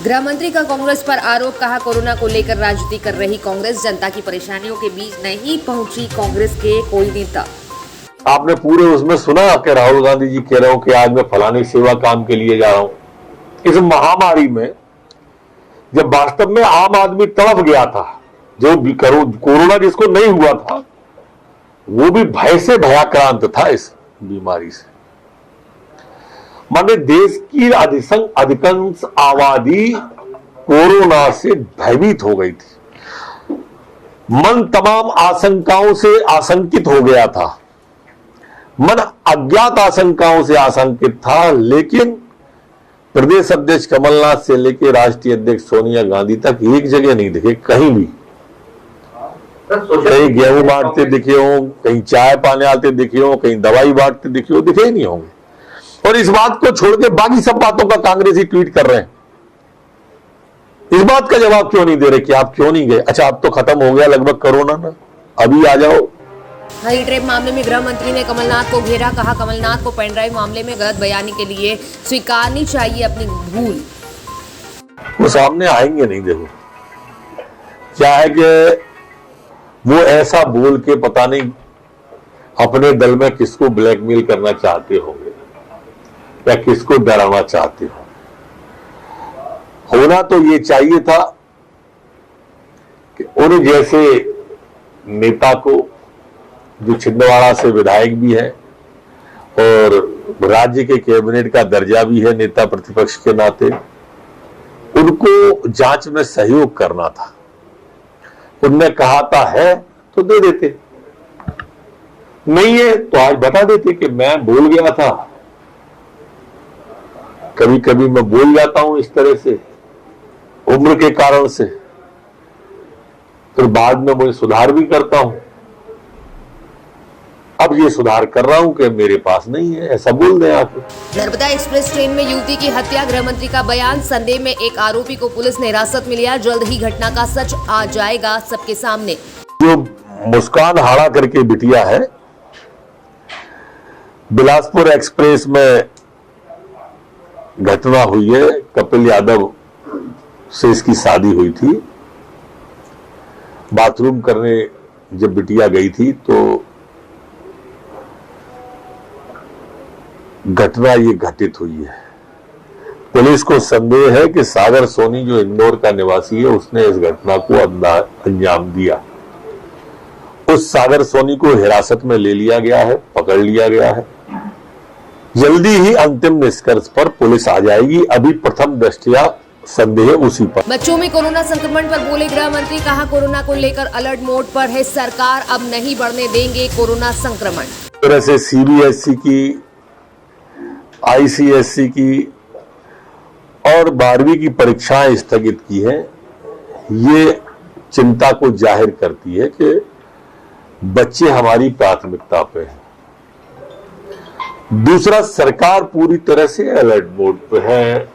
गृह मंत्री का कांग्रेस पर आरोप, कहा कोरोना को लेकर राजनीति कर रही कांग्रेस, जनता की परेशानियों के बीच नहीं पहुंची कांग्रेस के कोई नेता। आपने पूरे उसमें सुना कि राहुल गांधी जी कह रहे हो कि आज मैं फलानी सेवा काम के लिए जा रहा हूं। इस महामारी में जब वास्तव में आम आदमी तड़प गया था, जो कोरोना जिसको नहीं हुआ था वो भी भय से भयाक्रांत था इस बीमारी से। माने देश की अधिकांश आबादी कोरोना से भयभीत हो गई थी। मन तमाम आशंकाओं से आशंकित हो गया था, मन अज्ञात आशंकाओं से आशंकित था। लेकिन प्रदेश अध्यक्ष कमलनाथ से लेकर राष्ट्रीय अध्यक्ष सोनिया गांधी तक एक जगह नहीं दिखे, कहीं भी। कहीं गेहूं बांटते दिखे हो, कहीं चाय पाने आते दिखे हो, कहीं दवाई बांटते दिखे हो, दिखे ही नहीं होंगे। और इस बात को छोड़ के बाकी सब बातों का कांग्रेसी ट्वीट कर रहे हैं। इस बात का जवाब क्यों नहीं दे रहे कि आप क्यों नहीं गए? अच्छा, अब तो खत्म हो गया लगभग कोरोना ना, अभी आ जाओ। हनी ट्रैप मामले में गृह मंत्री ने कमलनाथ को घेरा, कहा कमलनाथ को पेनड्राइव मामले में गलत बयानी के लिए स्वीकारनी चाहिए अपनी भूल। वो सामने आएंगे नहीं। देखो क्या है कि वो ऐसा बोल के पता नहीं अपने दल में किसको ब्लैकमेल करना चाहते होंगे या किसको डराना चाहते हो। होना तो ये चाहिए था कि उन जैसे नेता को, जो छिंदवाड़ा से विधायक भी है और राज्य के कैबिनेट का दर्जा भी है नेता प्रतिपक्ष के नाते, उनको जांच में सहयोग करना था। उनने कहा था है तो दे देते, नहीं है तो आज बता देते कि मैं बोल गया था। कभी कभी मैं बोल जाता हूं इस तरह से उम्र के कारण से, फिर बाद में मुझे सुधार भी करता हूं। अब ये सुधार कर रहा हूं कि मेरे पास नहीं है, ऐसा बोल दें आप। नर्मदा एक्सप्रेस ट्रेन में युवती की हत्या, गृह मंत्री का बयान, संदेह में एक आरोपी को पुलिस ने हिरासत में लिया, जल्द ही घटना का सच आ जाएगा सबके सामने। जो मुस्कान हाड़ा करके बिटिया है, बिलासपुर एक्सप्रेस में घटना हुई है। कपिल यादव से इसकी शादी हुई थी। बाथरूम करने जब बिटिया गई थी तो घटना ये घटित हुई है। पुलिस को संदेह है कि सागर सोनी जो इंदौर का निवासी है उसने इस घटना को अंजाम दिया। उस सागर सोनी को हिरासत में ले लिया गया है, पकड़ लिया गया है। जल्दी ही अंतिम निष्कर्ष पर पुलिस आ जाएगी। अभी प्रथम दृष्टया संदेह उसी पर। बच्चों में कोरोना संक्रमण पर बोले गृह मंत्री, कहा कोरोना को लेकर अलर्ट मोड पर है सरकार, अब नहीं बढ़ने देंगे कोरोना संक्रमण। तरह से सीबीएसई की, आईसीएसई की और 12वीं की परीक्षाएं स्थगित की हैं। ये चिंता को जाहिर करती है कि बच्चे हमारी प्राथमिकता पे हैं। दूसरा, सरकार पूरी तरह से अलर्ट मोड पे है।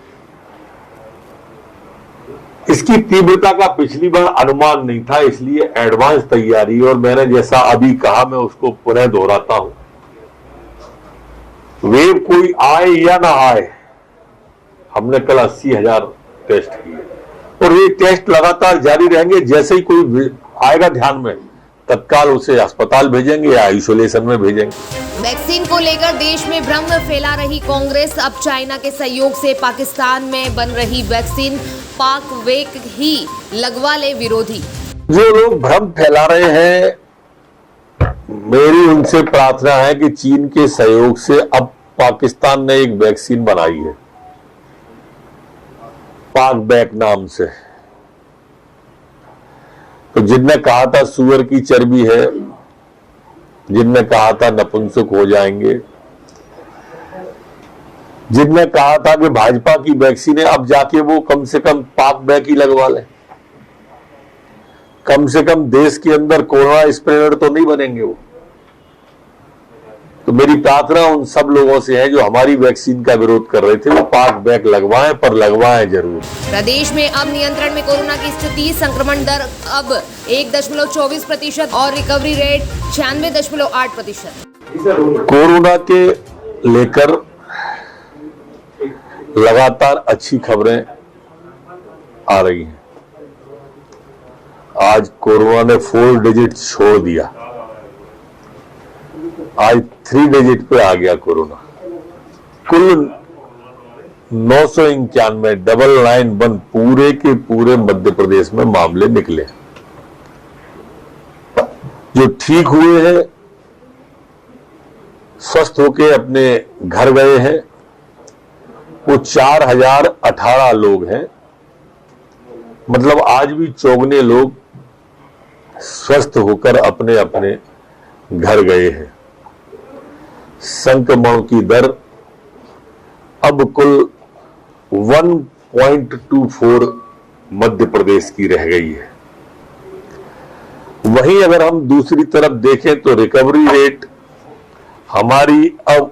इसकी तीव्रता का पिछली बार अनुमान नहीं था, इसलिए एडवांस तैयारी, और मैंने जैसा अभी कहा मैं उसको पुनः दोहराता हूं, वेव कोई आए या ना आए, हमने कल 80,000 टेस्ट किए और ये टेस्ट लगातार जारी रहेंगे। जैसे ही कोई आएगा ध्यान में, तत्काल उसे अस्पताल भेजेंगे या आइसोलेशन में भेजेंगे। वैक्सीन को लेकर देश में भ्रम फैला रही कांग्रेस, अब चाइना के सहयोग से पाकिस्तान में बन रही वैक्सीन पाक वेक ही लगवा ले विरोधी। जो लोग भ्रम फैला रहे हैं, मेरी उनसे प्रार्थना है कि चीन के सहयोग से अब पाकिस्तान ने एक वैक्सीन बनाई है पाक बैक नाम से। तो जिनने कहा था सुअर की चर्बी है, जिनने कहा था नपुंसक हो जाएंगे, जिनने कहा था कि भाजपा की वैक्सीन है, अब जाके वो कम से कम पाक बैक ही लगवा ले। कम से कम देश के अंदर कोरोना स्प्रेडर तो नहीं बनेंगे वो। तो मेरी प्रार्थना उन सब लोगों से है जो हमारी वैक्सीन का विरोध कर रहे थे, वो पाक बैग लगवाएं, पर लगवाएं जरूर। प्रदेश में अब नियंत्रण में कोरोना की स्थिति, संक्रमण दर अब 1.24% और रिकवरी रेट 96.8%। कोरोना के लेकर लगातार अच्छी खबरें आ रही हैं। आज कोरोना ने 4 डिजिट छोड़ दिया, आज 3 डिजिट पे आ गया कोरोना। कुल 991 991 पूरे के पूरे मध्य प्रदेश में मामले निकले। जो ठीक हुए हैं, स्वस्थ होके अपने घर गए हैं, वो 4018 लोग हैं। मतलब आज भी 54 लोग स्वस्थ होकर अपने अपने घर गए हैं। संक्रमण की दर अब कुल 1.24 मध्य प्रदेश की रह गई है। वहीं अगर हम दूसरी तरफ देखें तो रिकवरी रेट हमारी अब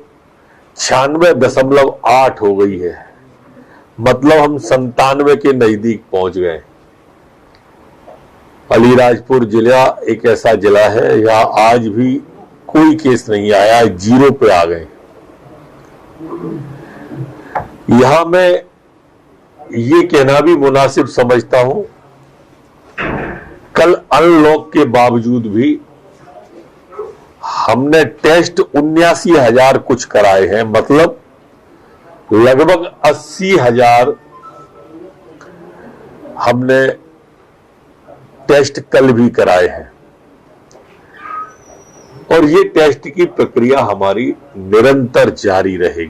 96.8 हो गई है। मतलब हम 97 के नजदीक पहुंच गए। अलीराजपुर जिला एक ऐसा जिला है यहाँ आज भी कोई केस नहीं आया, 0 पे आ गए। यहां मैं ये कहना भी मुनासिब समझता हूं, कल अनलॉक के बावजूद भी हमने टेस्ट 79,000 कुछ कराए हैं। मतलब लगभग 80,000 हमने टेस्ट कल भी कराए हैं। और ये टेस्ट की प्रक्रिया हमारी निरंतर जारी रहेगी।